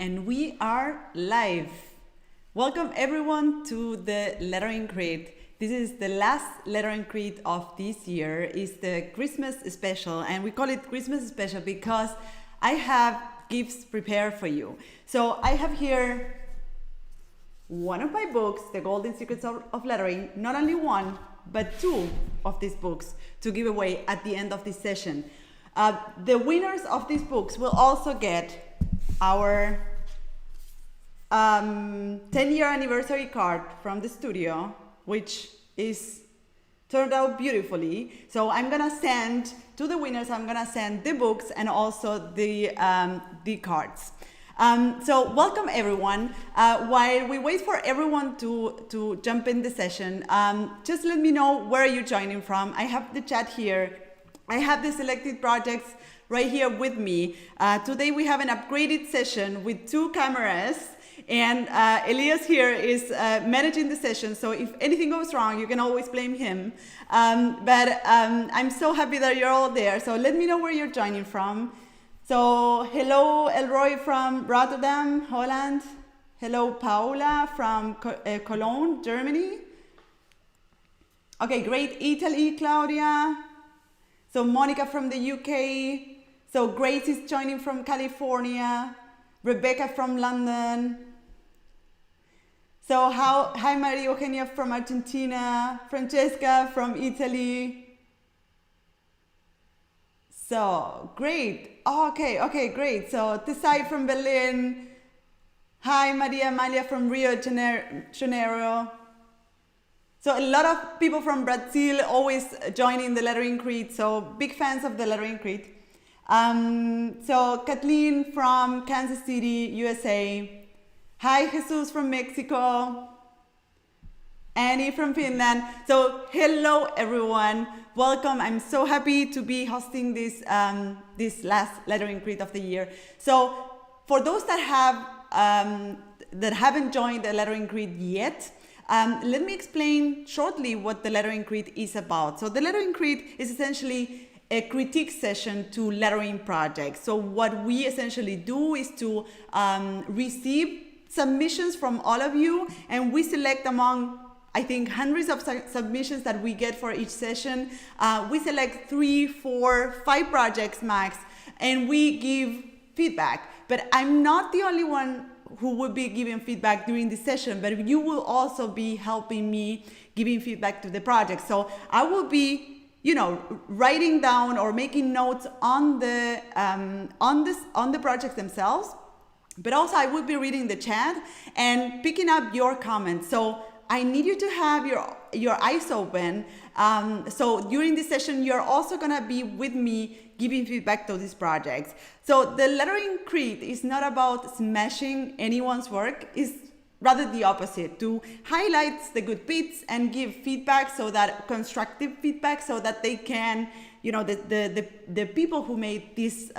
And we are live. Welcome everyone to the Lettering Crate. This is the last Lettering Crate of this year. It's the Christmas special, and we call it Christmas special because I have gifts prepared for you. So I have here one of my books, The Golden Secrets of Lettering, not only one, but two of these books to give away at the end of this session. The winners of these books will also get our 10-year anniversary card from the studio, which is turned out beautifully. So I'm gonna send to the winners, I'm gonna send the books and also the cards. So welcome everyone. While we wait for everyone to jump in the session, just let me know where you're joining from. I have the chat here. I have the selected projects right here with me. Today we have an upgraded session with 2 cameras, and Elias here is managing the session, so if anything goes wrong, you can always blame him. But I'm so happy that you're all there, so let me know where you're joining from. So hello Elroy from Rotterdam, Holland. Hello Paula from Cologne, Germany. Okay, great. Italy, Claudia. So Monica from the UK. So Grace is joining from California. Rebecca from London. So hi Maria Eugenia from Argentina. Francesca from Italy. So great. Oh, okay, great. So Tesai from Berlin. Hi Maria Amalia from Rio de Janeiro. So a lot of people from Brazil always joining the Lettering Crate, so big fans of the Lettering Crate. So Kathleen from Kansas City, USA. Hi Jesus from Mexico. Annie from Finland. So hello everyone, welcome. I'm so happy to be hosting this last Lettering Crate of the year. So for those that haven't joined the Lettering Crate yet, let me explain shortly what the Lettering Crate is about. So the Lettering Crate is essentially a critique session to lettering projects. So what we essentially do is to receive submissions from all of you, and we select among, I think, hundreds of submissions that we get for each session. We select 3, 4, 5 projects max, and we give feedback. But I'm not the only one who will be giving feedback during the session, but you will also be helping me giving feedback to the project. So I will be, writing down or making notes on the projects themselves, but also I will be reading the chat and picking up your comments. So I need you to have your eyes open. So during this session, you're also gonna be with me giving feedback to these projects. So the Lettering Crate is not about smashing anyone's work, it's rather the opposite, to highlight the good bits and give feedback, so that constructive feedback, so that they can, the people who made these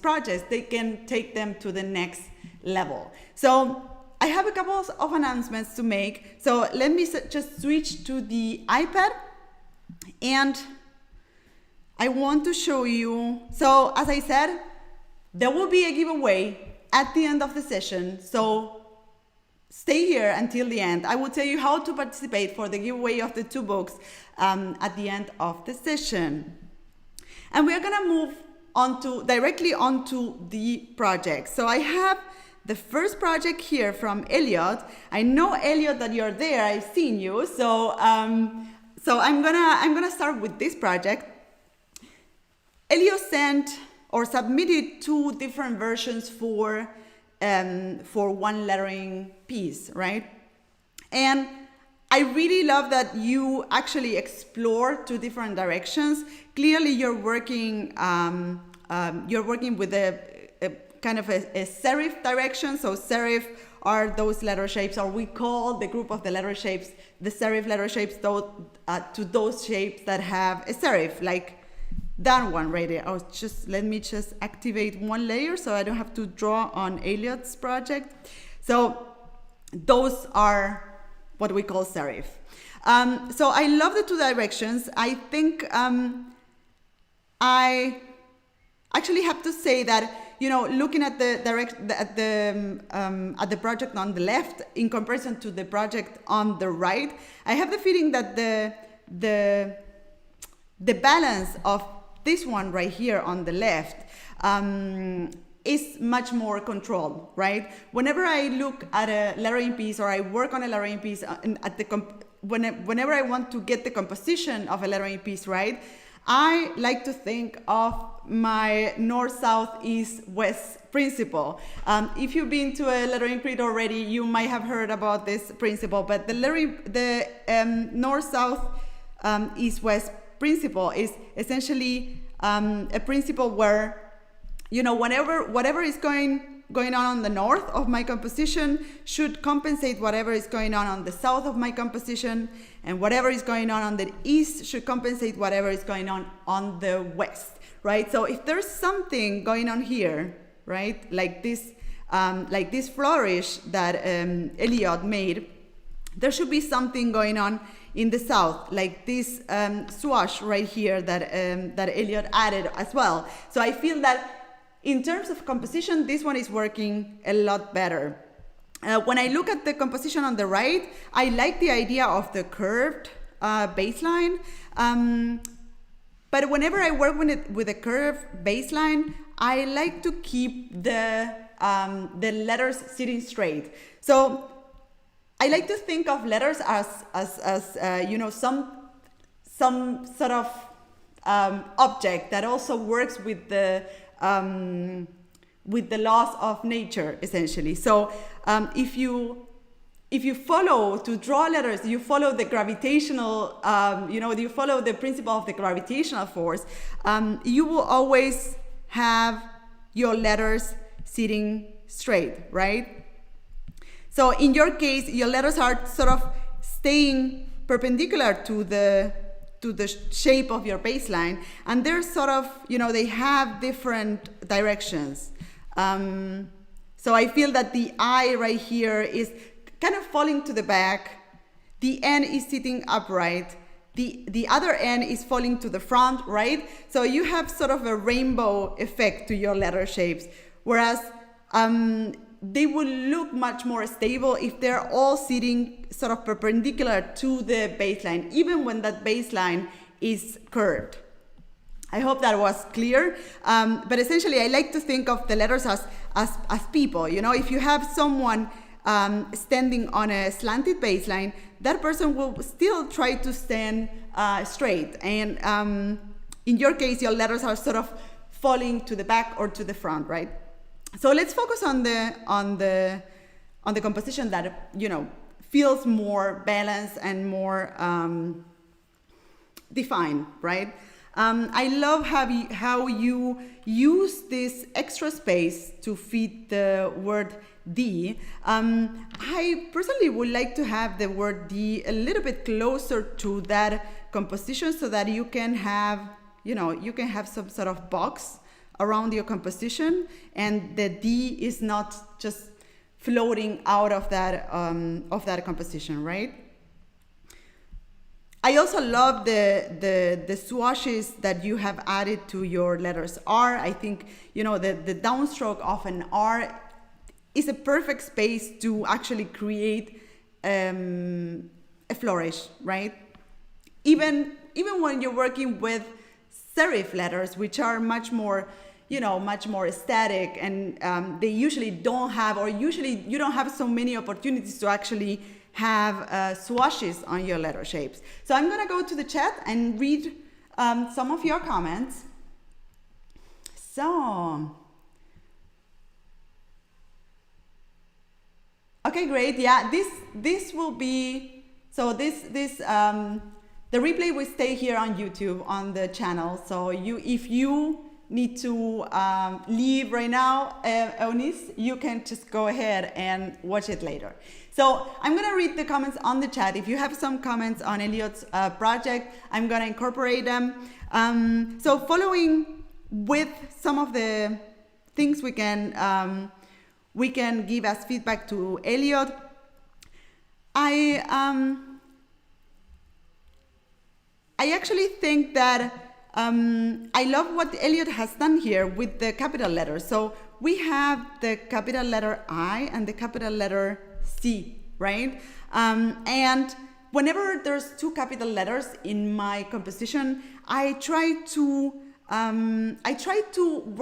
projects, they can take them to the next level. So I have a couple of announcements to make. So let me just switch to the iPad, and I want to show you. So as I said, there will be a giveaway at the end of the session. So stay here until the end. I will tell you how to participate for the giveaway of the 2 books at the end of the session. And we're gonna move directly onto the project. So I have the first project here from Elliot. I know, Elliot, that you're there. I've seen you. So I'm gonna start with this project. Elliot sent or submitted 2 different versions for one lettering piece, right? And I really love that you actually explore 2 different directions. Clearly, you're working with a kind of a serif direction. So serif are those letter shapes, or we call the group of the letter shapes the serif letter shapes, to those shapes that have a serif, like that one right there. Let me just activate one layer so I don't have to draw on Elliot's project. So those are what we call serif. So I love the 2 directions. I think I actually have to say that looking at the at the project on the left in comparison to the project on the right, I have the feeling that the balance of this one right here on the left is much more controlled, right? Whenever I look at a lettering piece or I work on a lettering piece, whenever I want to get the composition of a lettering piece right, I like to think of my north, south, east, west principle. If you've been to a lettering print already, you might have heard about this principle, but the north, south, east, west principle is essentially a principle where, whatever is going on the north of my composition should compensate whatever is going on the south of my composition, and whatever is going on the east should compensate whatever is going on the west, right? So if there's something going on here, right, like this flourish that Elliot made, there should be something going on in the south, like this swash right here that Elliot added as well. So I feel that in terms of composition, this one is working a lot better. When I look at the composition on the right, I like the idea of the curved baseline. But whenever I work with a curved baseline, I like to keep the letters sitting straight. So I like to think of letters as some sort of object that also works with the laws of nature, essentially. So if you follow to draw letters, you follow the gravitational, you follow the principle of the gravitational force, you will always have your letters sitting straight, right? So in your case, your letters are sort of staying perpendicular to the shape of your baseline, and they're sort of, they have different directions. So I feel that the I right here is kind of falling to the back, the N is sitting upright, the other N is falling to the front, right? So you have sort of a rainbow effect to your letter shapes, whereas they will look much more stable if they're all sitting sort of perpendicular to the baseline, even when that baseline is curved. I hope that was clear. But essentially, I like to think of the letters as people. If you have someone standing on a slanted baseline, that person will still try to stand straight. And in your case, your letters are sort of falling to the back or to the front, right? So let's focus on the composition that feels more balanced and more defined, right? I love how you use this extra space to fit the word D. I personally would like to have the word D a little bit closer to that composition so that you can have some sort of box around your composition, and the D is not just floating out of that composition, right? I also love the swashes that you have added to your letters R. I think the downstroke of an R is a perfect space to actually create a flourish, right? Even when you're working with serif letters, which are much more static, and they usually don't have, or usually you don't have so many opportunities to actually have swashes on your letter shapes. So I'm gonna go to the chat and read some of your comments. So, okay, great. Yeah, this will be, so the replay will stay here on YouTube on the channel. So if you need to leave right now, Eunice, you can just go ahead and watch it later. So I'm gonna read the comments on the chat. If you have some comments on Elliot's project, I'm gonna incorporate them. So following with some of the things we can give as feedback to Elliot, I actually think that I love what Elliot has done here with the capital letters. So we have the capital letter I and the capital letter C, right? And whenever there's two capital letters in my composition, I try to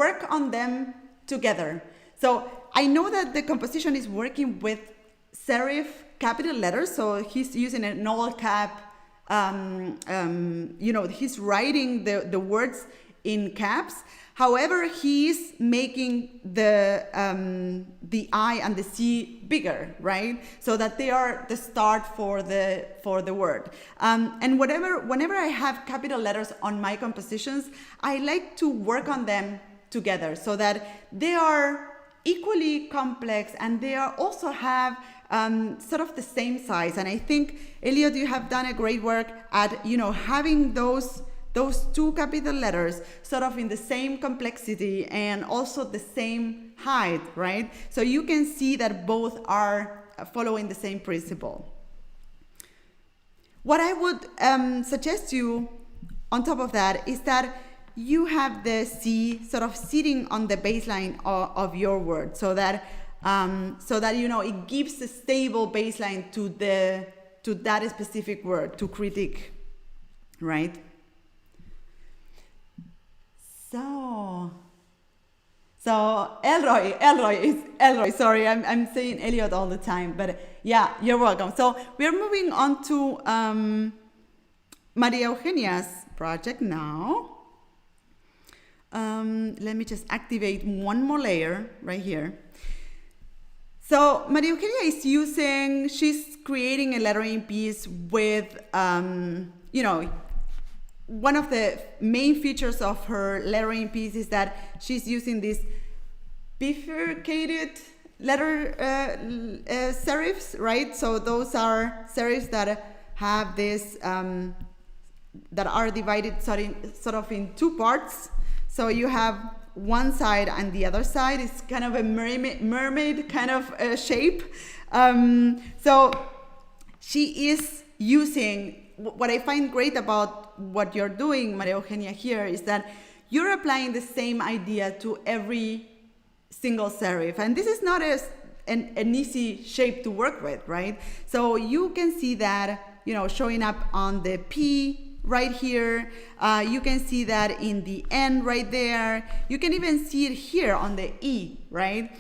work on them together. So I know that the composition is working with serif capital letters, so he's using an all cap. He's writing the words in caps. However, he's making the I and the C bigger, right? So that they are the start for the word. And whenever I have capital letters on my compositions, I like to work on them together so that they are equally complex and they are also have sort of the same size. And I think, Elliot, you have done a great work at having those two capital letters sort of in the same complexity and also the same height, right? So you can see that both are following the same principle. What I would suggest you on top of that is that you have the C sort of sitting on the baseline of your word, so that it gives a stable baseline to that specific word, to critique, right? So Elroy. Sorry, I'm saying Elliot all the time, but yeah, you're welcome. So we're moving on to Maria Eugenia's project now. Let me just activate one more layer right here. So Maria Eugenia she's creating a lettering piece with, one of the main features of her lettering piece is that she's using these bifurcated letter serifs, right? So those are serifs that have this, that are divided sort of in two parts. So you have one side and the other side is kind of a mermaid kind of shape. So she is using, what I find great about what you're doing, Maria Eugenia, here is that you're applying the same idea to every single serif. And this is not an easy shape to work with, right? So you can see that, showing up on the P right here. You can see that in the N right there. You can even see it here on the E, right?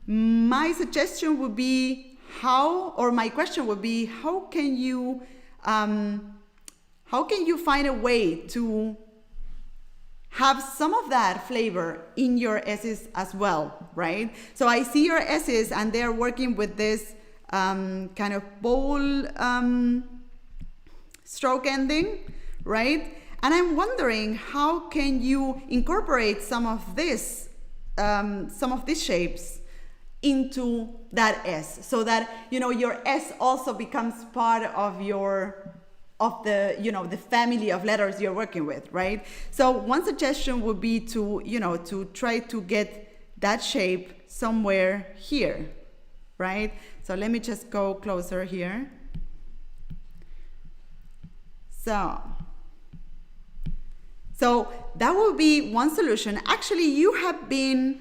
My suggestion would be my question would be, how can you find a way to have some of that flavor in your S's as well, right? So I see your S's and they're working with this kind of bowl stroke ending, right? And I'm wondering, how can you incorporate some of these shapes into that S, so that your S also becomes part of the family of letters you're working with, right? So one suggestion would be to try to get that shape somewhere here, right? So let me just go closer here. So that would be one solution. Actually, you have been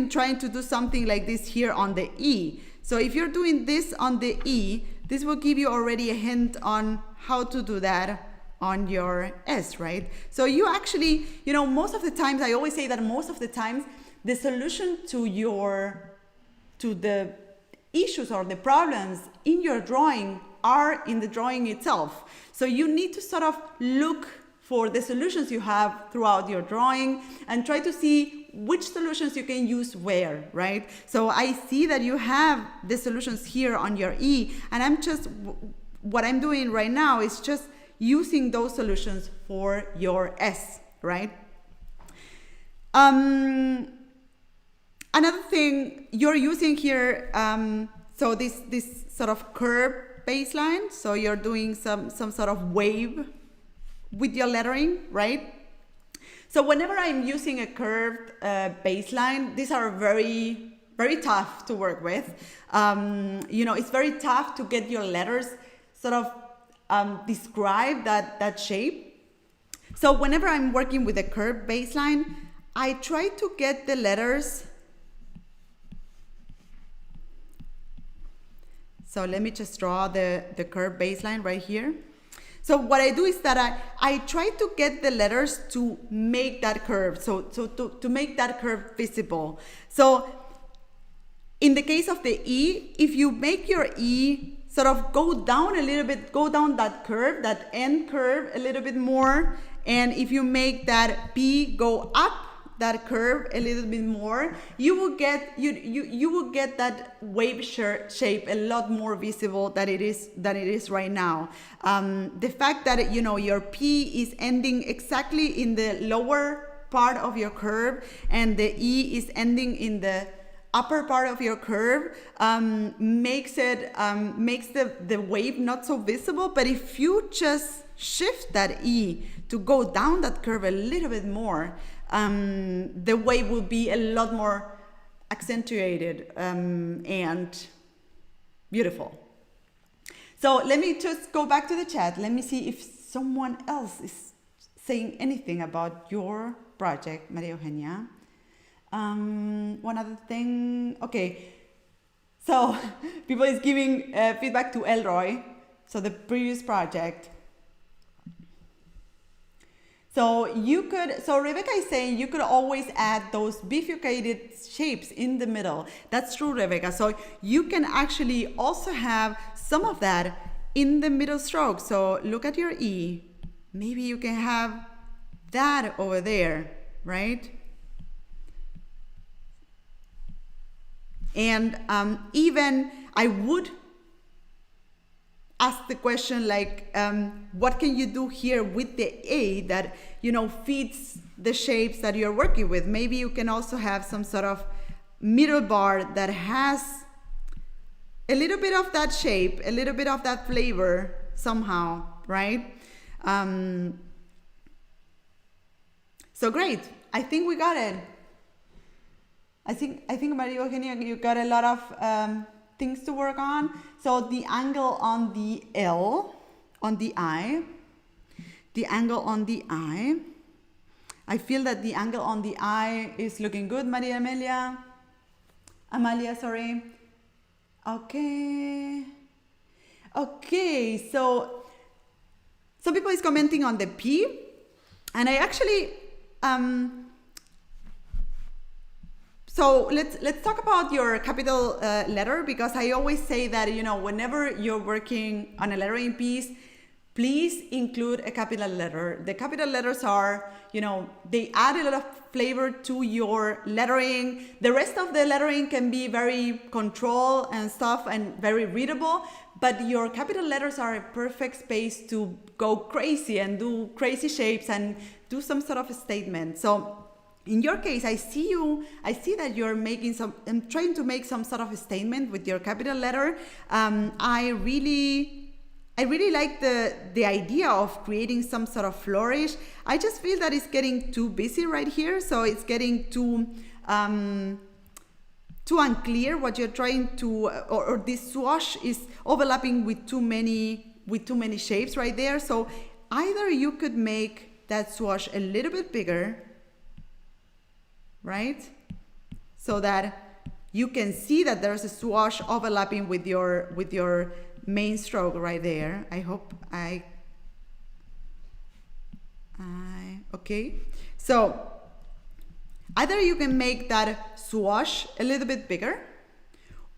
trying to do something like this here on the E. So if you're doing this on the E, this will give you already a hint on how to do that on your S, right? So you actually, most of the times, I always say that most of the times, the solution to the issues or the problems in your drawing are in the drawing itself. So you need to sort of look for the solutions you have throughout your drawing and try to see which solutions you can use where, right? So I see that you have the solutions here on your E, and what I'm doing right now is just using those solutions for your S, right? Another thing you're using here, so this sort of curve baseline, so you're doing some sort of wave with your lettering, right? So whenever I'm using a curved baseline, these are very, very tough to work with. It's very tough to get your letters sort of describe that shape. So whenever I'm working with a curved baseline, I try to get the letters. So let me just draw the curve baseline right here. So what I do is that I try to get the letters to make that curve, so to make that curve visible. So in the case of the E, if you make your E sort of go down a little bit, go down that curve, that end curve a little bit more, and if you make that P go up that curve a little bit more, you will get that wave shape a lot more visible than it is right now. The fact that your P is ending exactly in the lower part of your curve and the E is ending in the upper part of your curve makes the wave not so visible. But if you just shift that E to go down that curve a little bit more, the wave will be a lot more accentuated and beautiful. So let me just go back to the chat. Let me see if someone else is saying anything about your project, Maria Eugenia. One other thing. Okay. So people is giving feedback to Elroy. So the previous project. So Rebecca is saying you could always add those bifurcated shapes in the middle. That's true, Rebecca. So you can actually also have some of that in the middle stroke. So look at your E. Maybe you can have that over there, right? And even I would ask the question like, what can you do here with the A that fits the shapes that you're working with? Maybe you can also have some sort of middle bar that has a little bit of that shape, a little bit of that flavor somehow, right? So great. I think we got it. I think Maria Eugenia, you got a lot of things to work on. So the angle on the L, on the I, the angle on the I. I feel that the angle on the I is looking good, Amalia, sorry. Okay, so some people is commenting on the P, and I actually, so let's talk about your capital letter, because I always say that, whenever you're working on a lettering piece, please include a capital letter. The capital letters are, they add a lot of flavor to your lettering. The rest of the lettering can be very controlled and stuff and very readable, but your capital letters are a perfect space to go crazy and do crazy shapes and do some sort of a statement. So in your case, I see that you're trying to make some sort of a statement with your capital letter. I really like the idea of creating some sort of flourish. I just feel that it's getting too busy right here, so it's getting too unclear what you're trying to, or this swoosh is overlapping with too many shapes right there. So either you could make that swoosh a little bit bigger, right? So that you can see that there's a swoosh overlapping with your main stroke right there. I hope okay. So either you can make that swoosh a little bit bigger,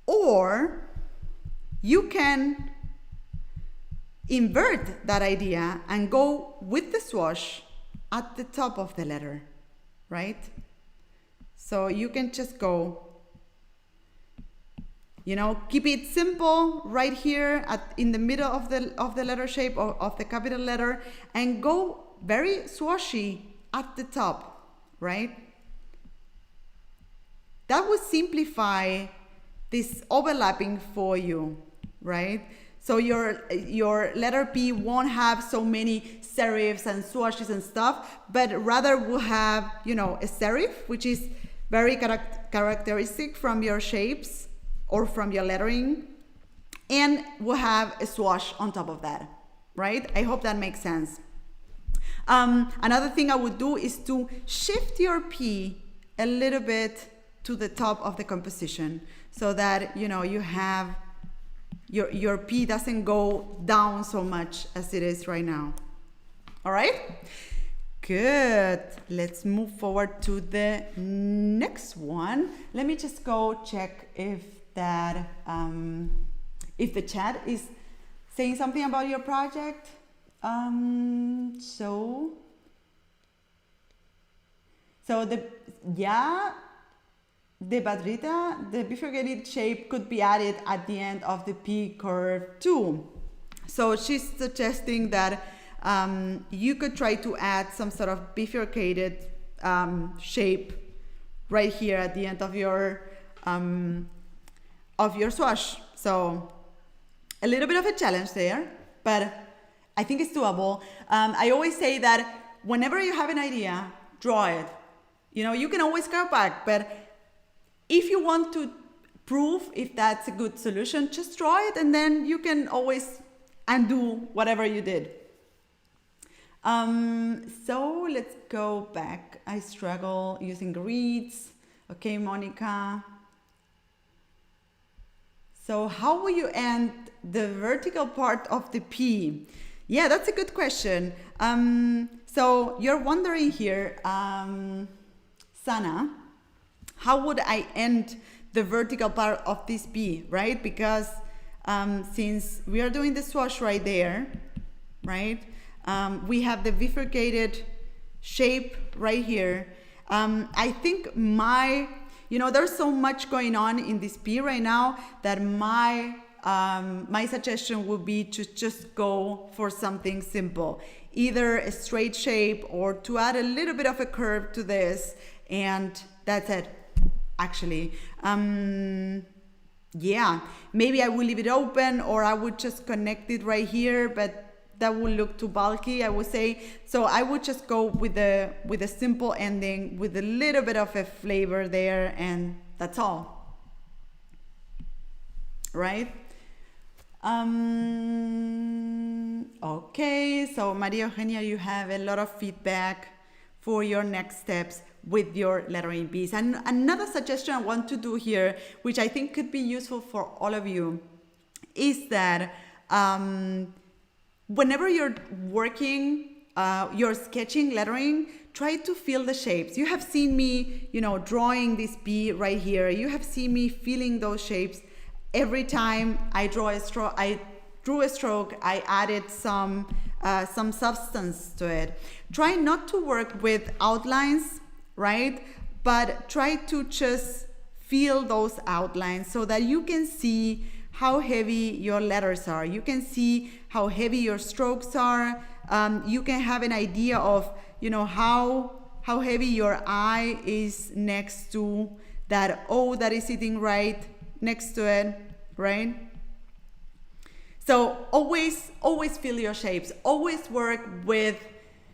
or you can invert that idea and go with the swoosh at the top of the letter, right? So you can just go, keep it simple right here in the middle of the letter shape of the capital letter, and go very swooshy at the top, right? That would simplify this overlapping for you, right? So your letter P won't have so many serifs and swooshes and stuff, but rather will have, a serif, which is very characteristic from your shapes or from your lettering, and we'll have a swoosh on top of that, right? I hope that makes sense. Another thing I would do is to shift your P a little bit to the top of the composition so that, you have your P doesn't go down so much as it is right now. All right? Good. Let's move forward to the next one. Let me just go check if that, if the chat is saying something about your project. So the Badrita, the bifurcated shape could be added at the end of the P curve too. So she's suggesting that you could try to add some sort of bifurcated shape right here at the end of your swatch. So a little bit of a challenge there, but I think it's doable. I always say that whenever you have an idea, draw it. You can always go back, but if you want to prove if that's a good solution, just draw it and then you can always undo whatever you did. So let's go back. I struggle using grids. Okay, Monica. So how will you end the vertical part of the P? Yeah, that's a good question. So you're wondering here, Sana, how would I end the vertical part of this P, right? Because since we are doing the swatch right there, right? We have the bifurcated shape right here. I think there's so much going on in this P right now that my suggestion would be to just go for something simple, either a straight shape or to add a little bit of a curve to this, and that's it, actually. Yeah, maybe I will leave it open, or I would just connect it right here, but that would look too bulky, I would say. So I would just go with a simple ending with a little bit of a flavor there, and that's all, right? Okay, so Maria Eugenia, you have a lot of feedback for your next steps with your lettering bees. And another suggestion I want to do here, which I think could be useful for all of you, is that whenever you're working, you're sketching lettering, try to feel the shapes. You have seen me, drawing this bee right here. You have seen me feeling those shapes. Every time I drew a stroke, I added some substance to it. Try not to work with outlines, right? But try to just feel those outlines so that you can see how heavy your letters are. You can see how heavy your strokes are. You can have an idea of, how heavy your I is next to that O that is sitting right next to it, right? So always feel your shapes. Always work with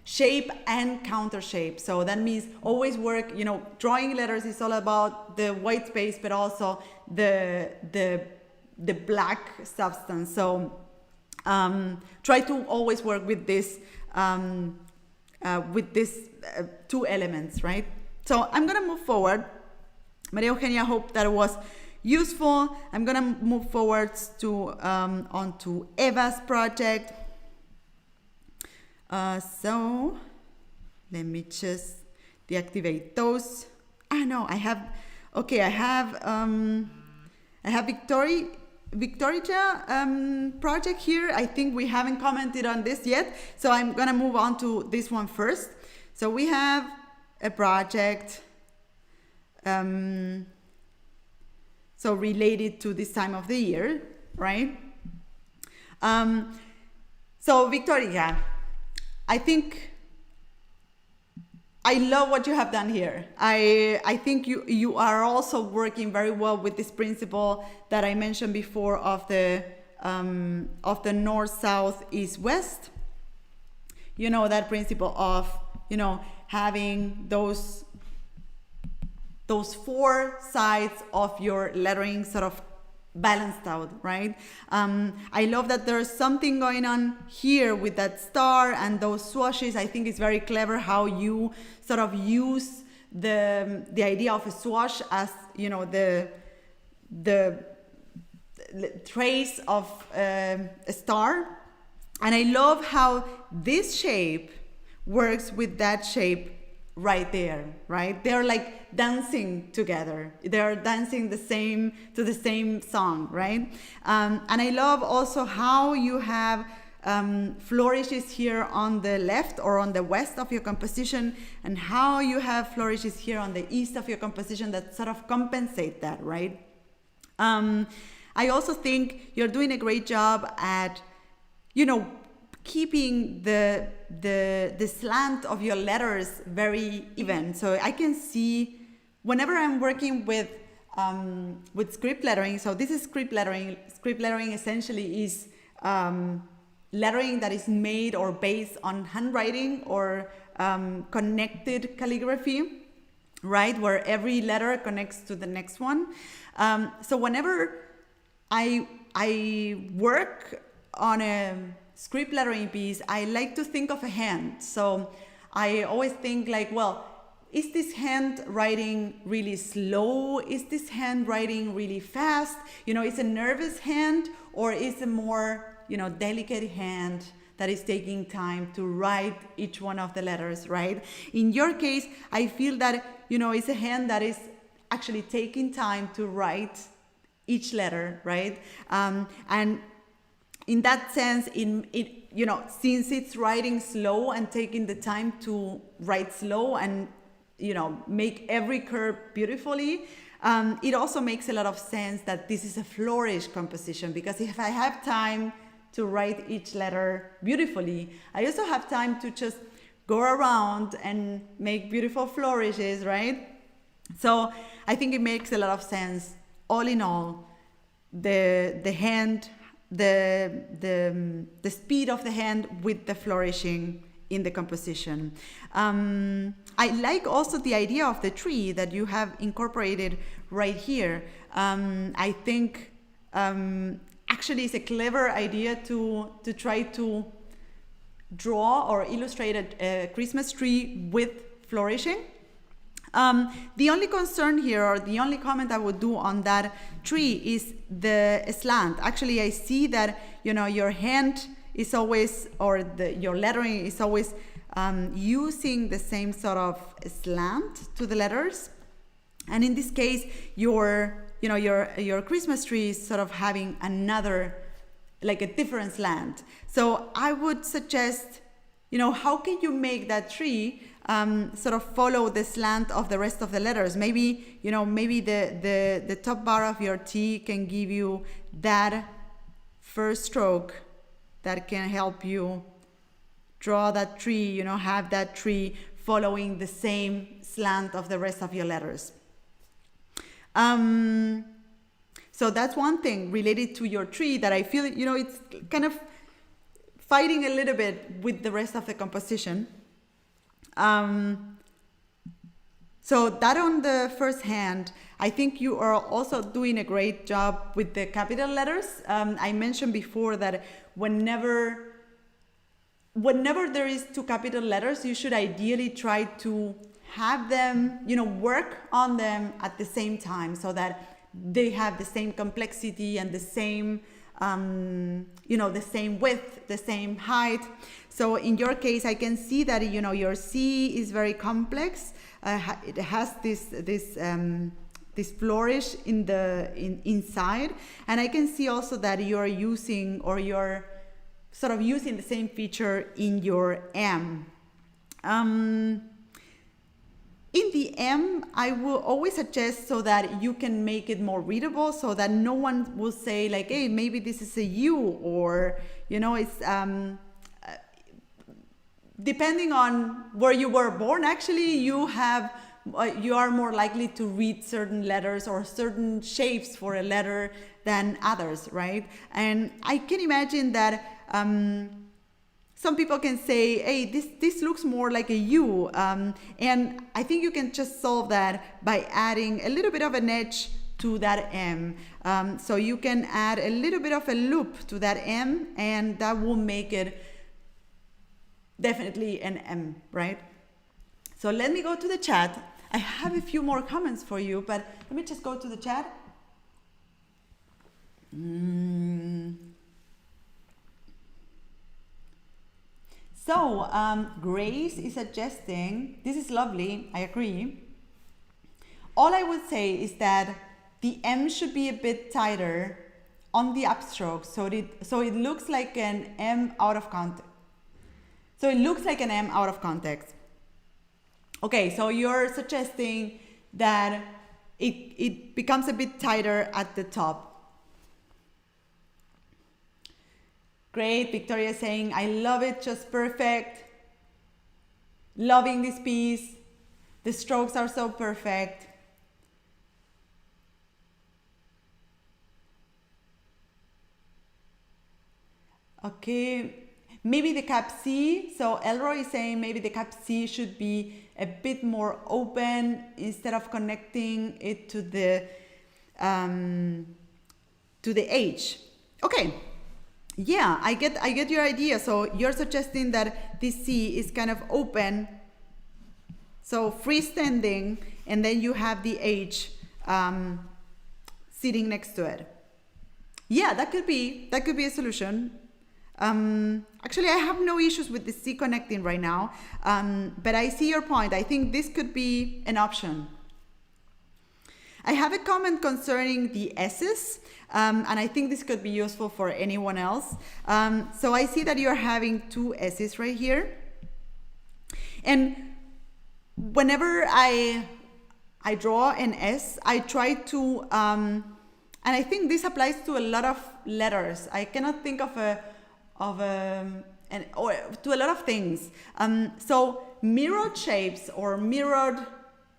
shape and counter shape. So that means always work, drawing letters is all about the white space, but also the black substance. So try to always work with this two elements, right? So I'm gonna move forward. Maria Eugenia, I hope that was useful. I'm gonna move forward to onto Eva's project. So let me just deactivate those. No, I have Victoria project here. I think we haven't commented on this yet, so I'm gonna move on to this one first. So we have a project so related to this time of the year, right? So Victoria, I think I love what you have done here. I think you are also working very well with this principle that I mentioned before of the north, south, east, west. That principle of having those four sides of your lettering sort of balanced out, right? I love that there's something going on here with that star and those swashes. I think it's very clever how you sort of use the idea of a swash as, you know, the trace of a star. And I love how this shape works with that shape right there, right? They're like dancing together. They're dancing to the same song, right? And I love also how you have flourishes here on the left or on the west of your composition, and how you have flourishes here on the east of your composition that sort of compensate that, right? I also think you're doing a great job at, you know, keeping the slant of your letters very even. So I can see whenever I'm working with script lettering. So this is script lettering. Script lettering essentially is lettering that is made or based on handwriting or connected calligraphy, right? Where every letter connects to the next one. So whenever I work on a script lettering piece, I like to think of a hand. So I always think like, well, is this hand writing really slow? Is this hand writing really fast? You know, is a nervous hand, or is a more, you know, delicate hand that is taking time to write each one of the letters, right? In your case, I feel that, you know, it's a hand that is actually taking time to write each letter, right? And in that sense, you know, since it's writing slow and taking the time to write slow and, you know, make every curve beautifully, it also makes a lot of sense that this is a flourish composition, because if I have time to write each letter beautifully, I also have time to just go around and make beautiful flourishes, right? So I think it makes a lot of sense. All in all, the hand, the speed of the hand with the flourishing in the composition. I like also the idea of the tree that you have incorporated right here. I think actually it's a clever idea to try to draw or illustrate a Christmas tree with flourishing. The only concern here, or the only comment I would do on that tree, is the slant. Actually, I see that, you know, your hand is always, or your lettering is always using the same sort of slant to the letters. And in this case, your Christmas tree is sort of having another, like a different slant. So I would suggest, you know, how can you make that tree sort of follow the slant of the rest of the letters? Maybe, you know, maybe the top bar of your T can give you that first stroke that can help you draw that tree, you know, have that tree following the same slant of the rest of your letters. So that's one thing related to your tree that I feel, you know, it's kind of fighting a little bit with the rest of the composition. So that on the first hand, I think you are also doing a great job with the capital letters. I mentioned before that whenever there is two capital letters, you should ideally try to have them, you know, work on them at the same time so that they have the same complexity and the same, you know, the same width, the same height. So in your case, I can see that, you know, your C is very complex. It has this flourish inside, and I can see also that you're using, or you're sort of using the same feature in your M. In the M, I will always suggest so that you can make it more readable, so that no one will say like, hey, maybe this is a U, or, you know, it's depending on where you were born, actually, you are more likely to read certain letters or certain shapes for a letter than others, right? And I can imagine that some people can say, hey, this looks more like a U. And I think you can just solve that by adding a little bit of an edge to that M. So you can add a little bit of a loop to that M, and that will make it definitely an M, right? So let me go to the chat. I have a few more comments for you, but let me just go to the chat. So Grace is suggesting, this is lovely, I agree. All I would say is that the M should be a bit tighter on the upstroke, so it looks like an M out of context. So it looks like an M out of context. Okay, so you're suggesting that it becomes a bit tighter at the top. Great, Victoria saying, I love it, just perfect. Loving this piece. The strokes are so perfect. Okay, maybe the cap C. So Elroy is saying maybe the cap C should be a bit more open instead of connecting it to the H. Okay. Yeah, I get your idea. So you're suggesting that this C is kind of open, so freestanding, and then you have the H sitting next to it. Yeah, that could be a solution. Actually, I have no issues with the C connecting right now, but I see your point. I think this could be an option. I have a comment concerning the S's, and I think this could be useful for anyone else. So I see that you're having two S's right here. And whenever I draw an S, I try to, and I think this applies to a lot of letters. I cannot think of or to a lot of things. So mirrored shapes or mirrored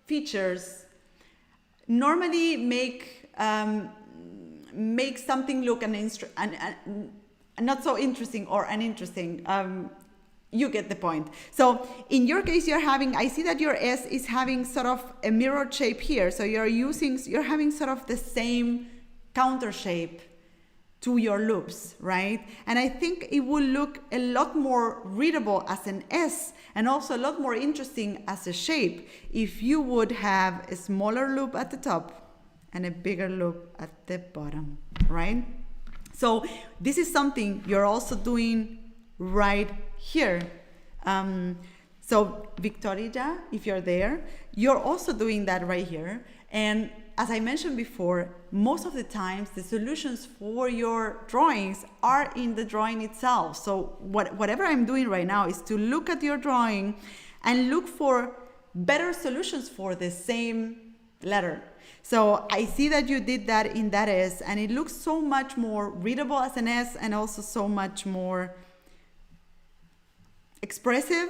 features normally make something look not so interesting or uninteresting. You get the point. So in your case, I see that your S is having sort of a mirrored shape here. So you're having sort of the same counter shape to your loops, right? And I think it will look a lot more readable as an S and also a lot more interesting as a shape if you would have a smaller loop at the top and a bigger loop at the bottom, right? So this is something you're also doing right here. So Victoria, if you're there, you're also doing that right here. And as I mentioned before, most of the times the solutions for your drawings are in the drawing itself. So whatever I'm doing right now is to look at your drawing and look for better solutions for the same letter. So I see that you did that in that S, and it looks so much more readable as an S and also so much more expressive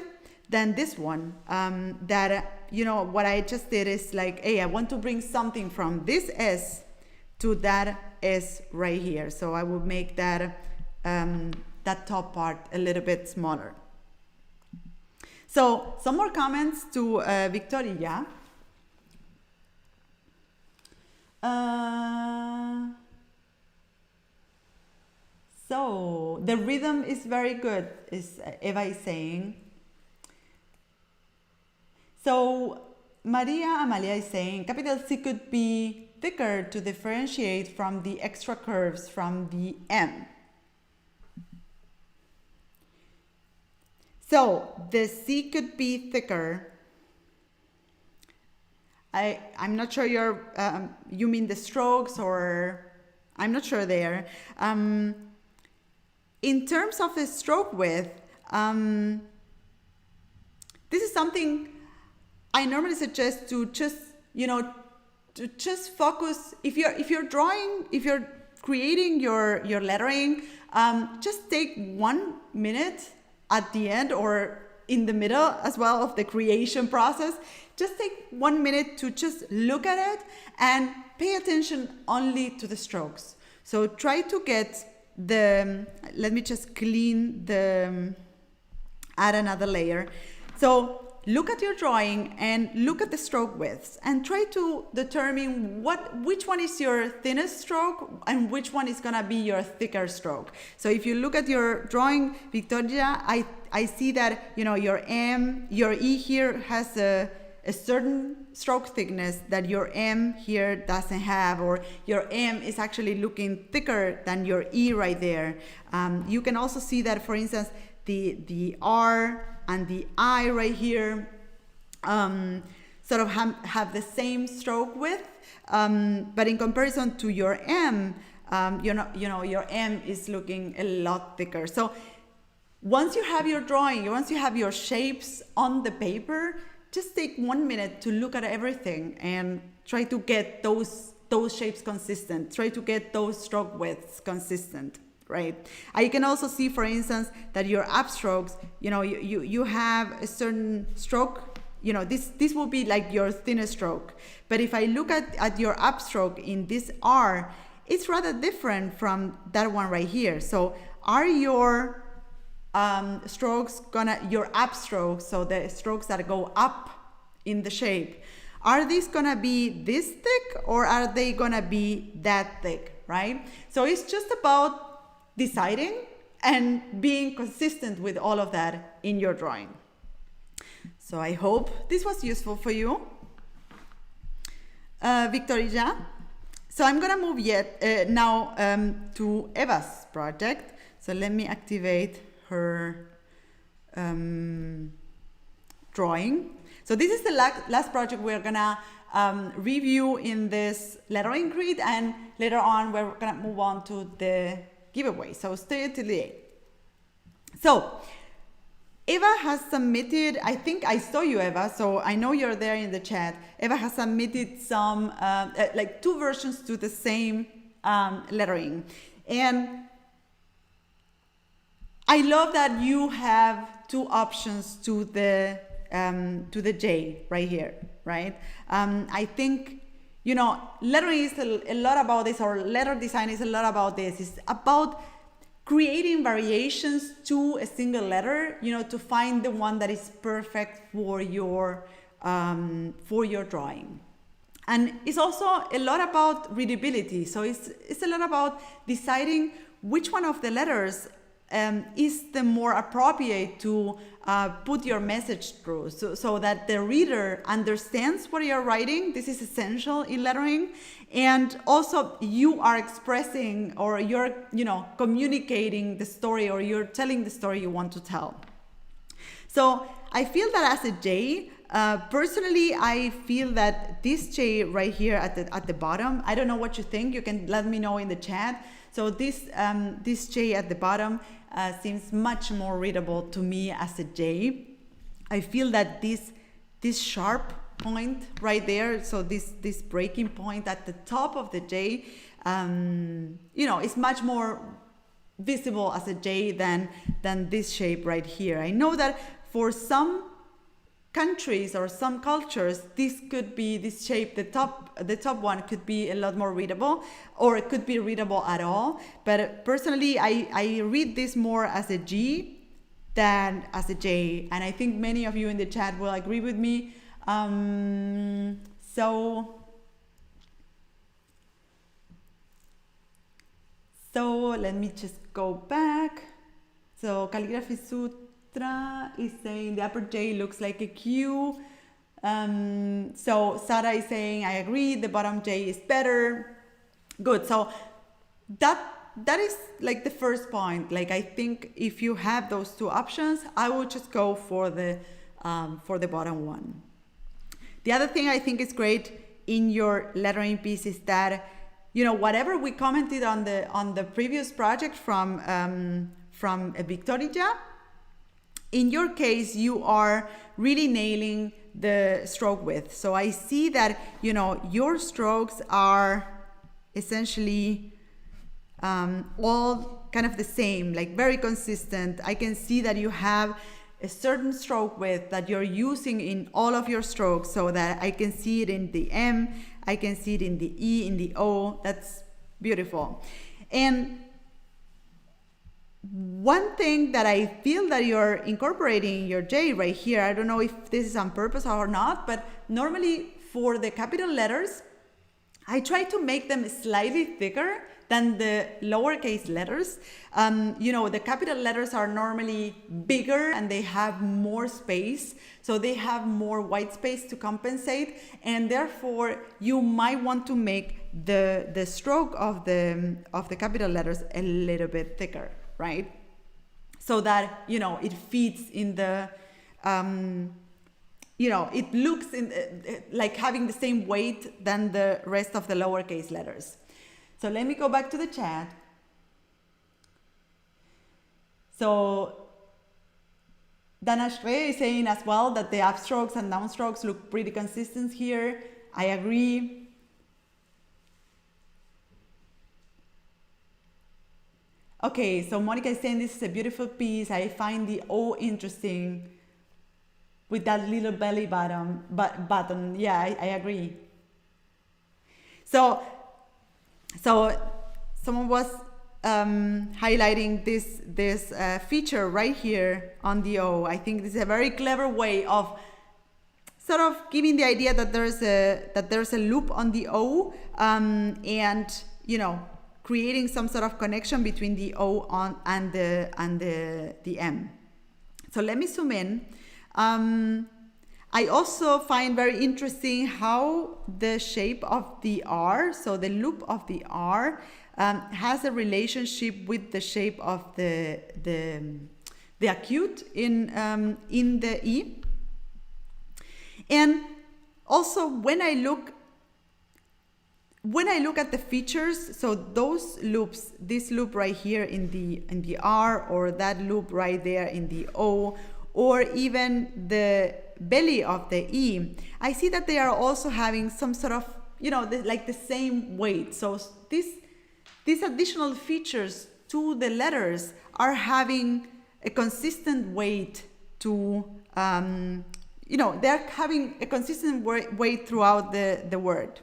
than this one. What I just did is like, hey, I want to bring something from this S to that S right here. So I will make that that top part a little bit smaller. So some more comments to Victoria. So the rhythm is very good, is Eva is saying. So Maria Amalia is saying capital C could be thicker to differentiate from the extra curves from the M. So the C could be thicker. I'm not sure you mean the strokes, or I'm not sure there. In terms of the stroke width, this is something I normally suggest to just focus. If you're creating your lettering, just take 1 minute at the end or in the middle as well of the creation process. Just take 1 minute to just look at it and pay attention only to the strokes. So try to get let me just clean add another layer. So look at your drawing and look at the stroke widths and try to determine which one is your thinnest stroke and which one is gonna be your thicker stroke. So if you look at your drawing, Victoria, I see that, you know, your E here has a certain stroke thickness that your M here doesn't have, or your M is actually looking thicker than your E right there. You can also see that, for instance, the R and the I right here sort of have the same stroke width, but in comparison to your M, you know, your M is looking a lot thicker. So once you have your drawing, once you have your shapes on the paper, just take 1 minute to look at everything and try to get those shapes consistent. Try to get those stroke widths consistent, right? I can also see, for instance, that your upstrokes, you know, you have a certain stroke, you know, this will be like your thinnest stroke. But if I look at your upstroke in this R, it's rather different from that one right here. So are your strokes your upstrokes, so the strokes that go up in the shape, are these gonna be this thick or are they gonna be that thick, right? So it's just about deciding and being consistent with all of that in your drawing. So I hope this was useful for you. Victoria. So I'm gonna move now to Eva's project. So let me activate her drawing. So this is the last project we're gonna review in this lettering grid, and later on we're gonna move on to the giveaway. So stay till the end. So Eva has submitted, I think I saw you, Eva, so I know you're there in the chat. Eva has submitted some, like 2 versions to the same lettering. And I love that you have 2 options to the J right here, right? I think, you know, lettering is a lot about this, or letter design is a lot about this. It's about creating variations to a single letter, you know, to find the one that is perfect for your drawing. And it's also a lot about readability. So it's a lot about deciding which one of the letters is the more appropriate to put your message through, so that the reader understands what you're writing. This is essential in lettering. And also you are expressing, or you're, you know, communicating the story, or you're telling the story you want to tell. So I feel that as a J, personally, I feel that this J right here at the bottom, I don't know what you think, you can let me know in the chat. So this J at the bottom seems much more readable to me as a J. I feel that this sharp point right there, so this breaking point at the top of the J, you know, is much more visible as a J than this shape right here. I know that for some countries or some cultures, this shape, the top one could be a lot more readable, or it could be readable at all. But personally, I read this more as a G than as a J, and I think many of you in the chat will agree with me. So let me just go back. So Calligraphy Sutra is saying the upper J looks like a Q. So Sara is saying, I agree, the bottom J is better. Good. So that is like the first point. Like, I think if you have those 2 options, I would just go for the bottom one. The other thing I think is great in your lettering piece is that, you know, whatever we commented on the previous project from Victoria, in your case, you are really nailing the stroke width. So I see that, you know, your strokes are essentially all kind of the same, like very consistent. I can see that you have a certain stroke width that you're using in all of your strokes, so that I can see it in the M, I can see it in the E, in the O. That's beautiful. And one thing that I feel that you're incorporating in your J right here, I don't know if this is on purpose or not, but normally for the capital letters, I try to make them slightly thicker than the lowercase letters. The capital letters are normally bigger and they have more space, so they have more white space to compensate, and therefore you might want to make the stroke of the capital letters a little bit thicker, right? So that it fits in the it looks like having the same weight than the rest of the lowercase letters. So let me go back to the chat. So Dana Shre is saying as well that the upstrokes and downstrokes look pretty consistent here. I agree. Okay, so Monica is saying this is a beautiful piece. I find the O interesting with that little belly button. Yeah, I agree. So someone was highlighting this feature right here on the O. I think this is a very clever way of sort of giving the idea that there's a loop on the O, and creating some sort of connection between the O and the M. So let me zoom in. I also find very interesting how the shape of the R, so the loop of the R, has a relationship with the shape of the acute in the E. And also when I look at the features, so those loops, this loop right here in the R, or that loop right there in the O, or even the belly of the E, I see that they are also having some sort of, like the same weight. So these additional features to the letters are having a consistent weight to, they're having a consistent weight throughout the word.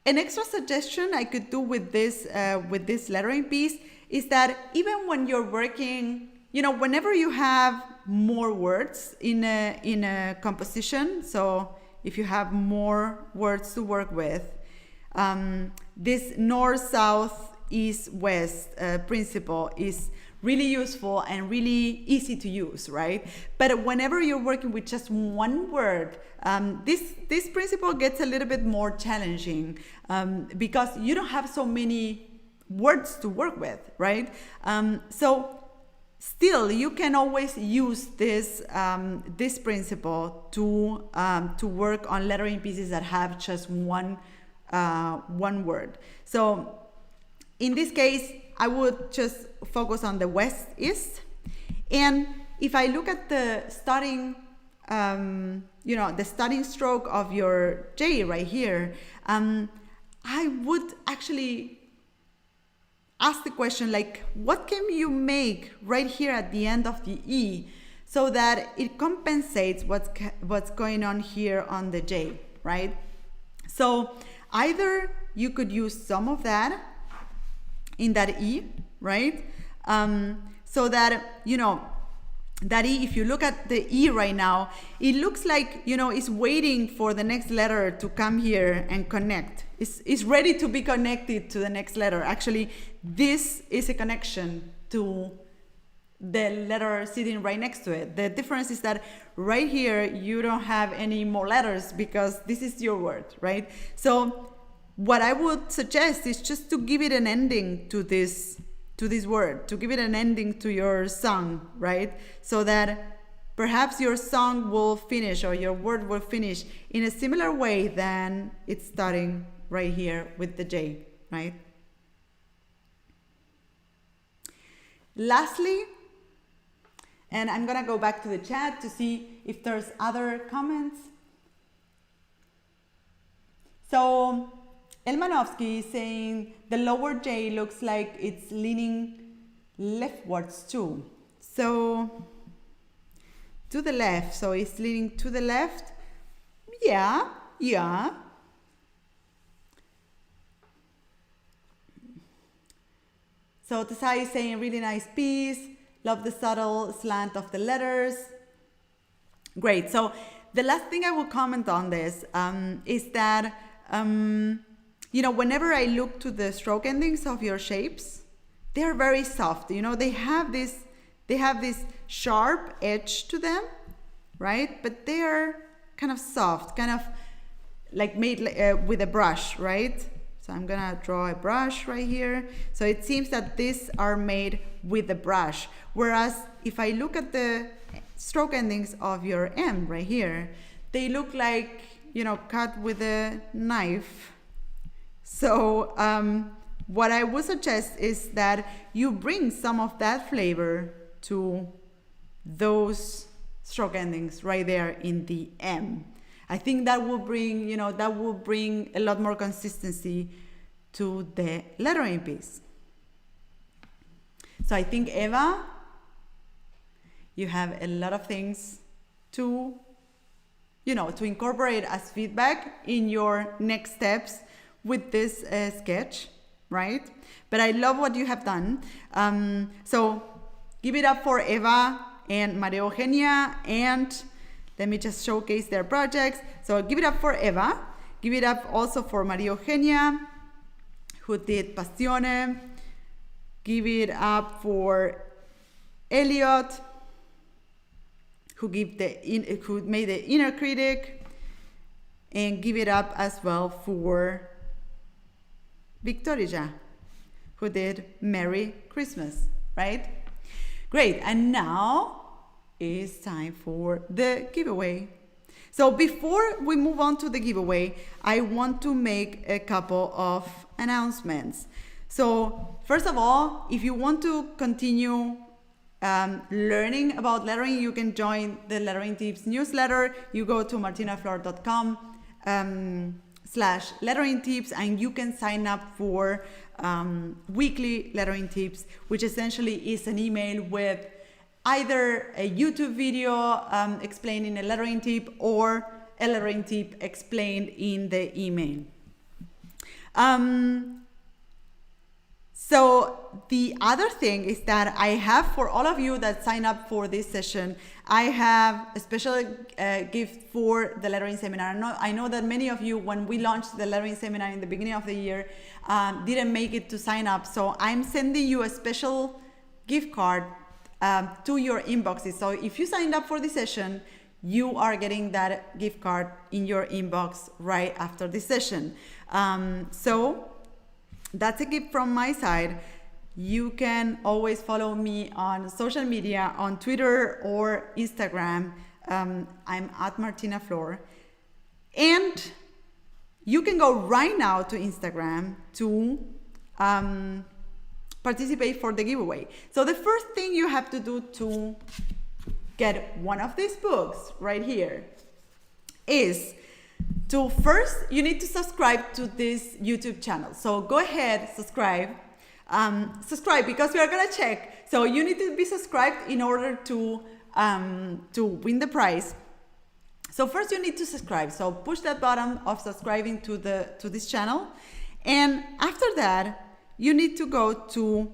An extra suggestion I could do with this lettering piece is that even when you're working, whenever you have more words in a composition, so if you have more words to work with, this north, south, east, west principle is really useful and really easy to use, right? But whenever you're working with just one word, this principle gets a little bit more challenging because you don't have so many words to work with, right? So still, you can always use this principle to work on lettering pieces that have just one word. So in this case, I would just focus on the west east, and if I look at the starting, the starting stroke of your J right here, I would actually ask the question, like, what can you make right here at the end of the E so that it compensates what's going on here on the J, right? So either you could use some of that in that E, right? So that, that E, if you look at the E right now, it looks like, it's waiting for the next letter to come here and connect. It's ready to be connected to the next letter. Actually, this is a connection to the letter sitting right next to it. The difference is that right here, you don't have any more letters because this is your word, right? So what I would suggest is just to give it an ending to this word, to give it an ending to your song, right? So that perhaps your song will finish or your word will finish in a similar way than it's starting right here with the J, right? Lastly, and I'm gonna go back to the chat to see if there's other comments. So Elmanovsky is saying the lower J looks like it's leaning leftwards too. So to the left, so it's leaning to the left. Yeah. So Tesai is saying really nice piece, love the subtle slant of the letters. Great. So the last thing I will comment on this is that, whenever I look to the stroke endings of your shapes, they're very soft. They have this sharp edge to them, right? But they are kind of soft, kind of like made with a brush, right? So I'm gonna draw a brush right here. So it seems that these are made with a brush. Whereas if I look at the stroke endings of your M right here, they look like, cut with a knife. So what I would suggest is that you bring some of that flavor to those stroke endings right there in the M. I think that will bring, a lot more consistency to the lettering piece. So I think, Eva, you have a lot of things to incorporate as feedback in your next steps with this sketch, right? But I love what you have done. So give it up for Eva and Maria Eugenia, and let me just showcase their projects. So give it up for Eva. Give it up also for Maria Eugenia, who did Passione. Give it up for Elliot, who made the Inner Critic. And give it up as well for Victoria, who did Merry Christmas, right? Great. And now it's time for the giveaway. So before we move on to the giveaway, I want to make a couple of announcements. So first of all, if you want to continue learning about lettering, you can join the Lettering Tips newsletter. You go to martinaflor.com/lettering tips, and you can sign up for weekly lettering tips, which essentially is an email with either a YouTube video explaining a lettering tip or a lettering tip explained in the email. So the other thing is that I have, for all of you that sign up for this session, I have a special gift for the lettering seminar. I know that many of you, when we launched the lettering seminar in the beginning of the year, didn't make it to sign up. So I'm sending you a special gift card to your inboxes. So if you signed up for this session, you are getting that gift card in your inbox right after this session. So that's a gift from my side. You can always follow me on social media, on Twitter or Instagram. I'm at Martina Flor. And you can go right now to Instagram to participate for the giveaway. So the first thing you have to do to get one of these books right here is to first, you need to subscribe to this YouTube channel. So go ahead, subscribe because we are gonna check. So you need to be subscribed in order to win the prize. So first you need to subscribe. So push that button of subscribing to this channel. And after that, you need to go to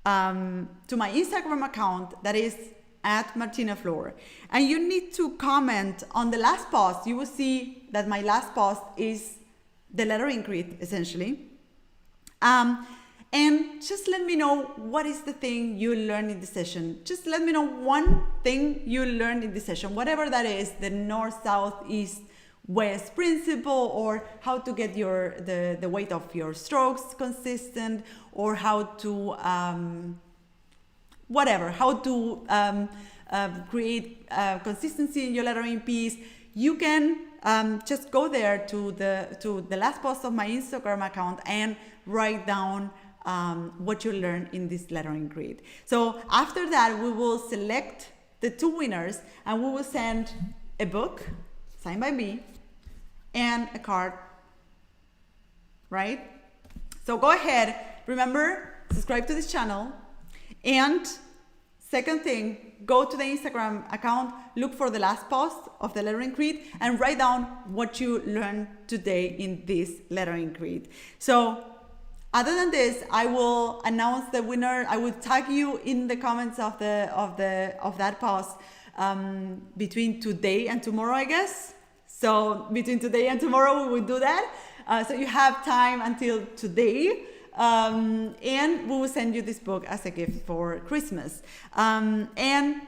my Instagram account, that is at Martina Flor. And you need to comment on the last post. You will see that my last post is the lettering grid, essentially. And just let me know what is the thing you learned in the session. Just let me know one thing you learned in the session, whatever that is, the north, south, east, west principle, or how to get the weight of your strokes consistent, or how to create consistency in your lettering piece. You can just go there to the last post of my Instagram account and write down what you learned in this lettering grid. So after that, we will select the 2 winners and we will send a book signed by me and a card, right? So go ahead, remember, subscribe to this channel, and second thing, go to the Instagram account, look for the last post of the lettering grid, and write down what you learned today in this lettering grid. So Other than this, I will announce the winner. I will tag you in the comments of that post between today and tomorrow, I guess. So between today and tomorrow, we will do that. So you have time until today, and we will send you this book as a gift for Christmas. And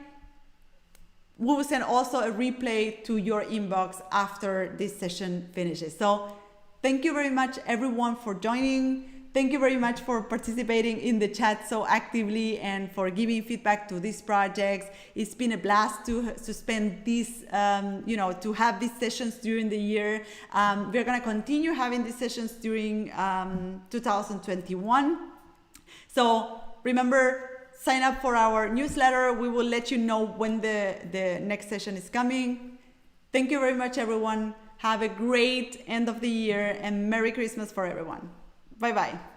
we will send also a replay to your inbox after this session finishes. So thank you very much, everyone, for joining. Thank you very much for participating in the chat so actively and for giving feedback to these projects. It's been a blast to spend these, to have these sessions during the year. We're going to continue having these sessions during 2021. So remember, sign up for our newsletter. We will let you know when the next session is coming. Thank you very much, everyone. Have a great end of the year and Merry Christmas for everyone. Bye-bye.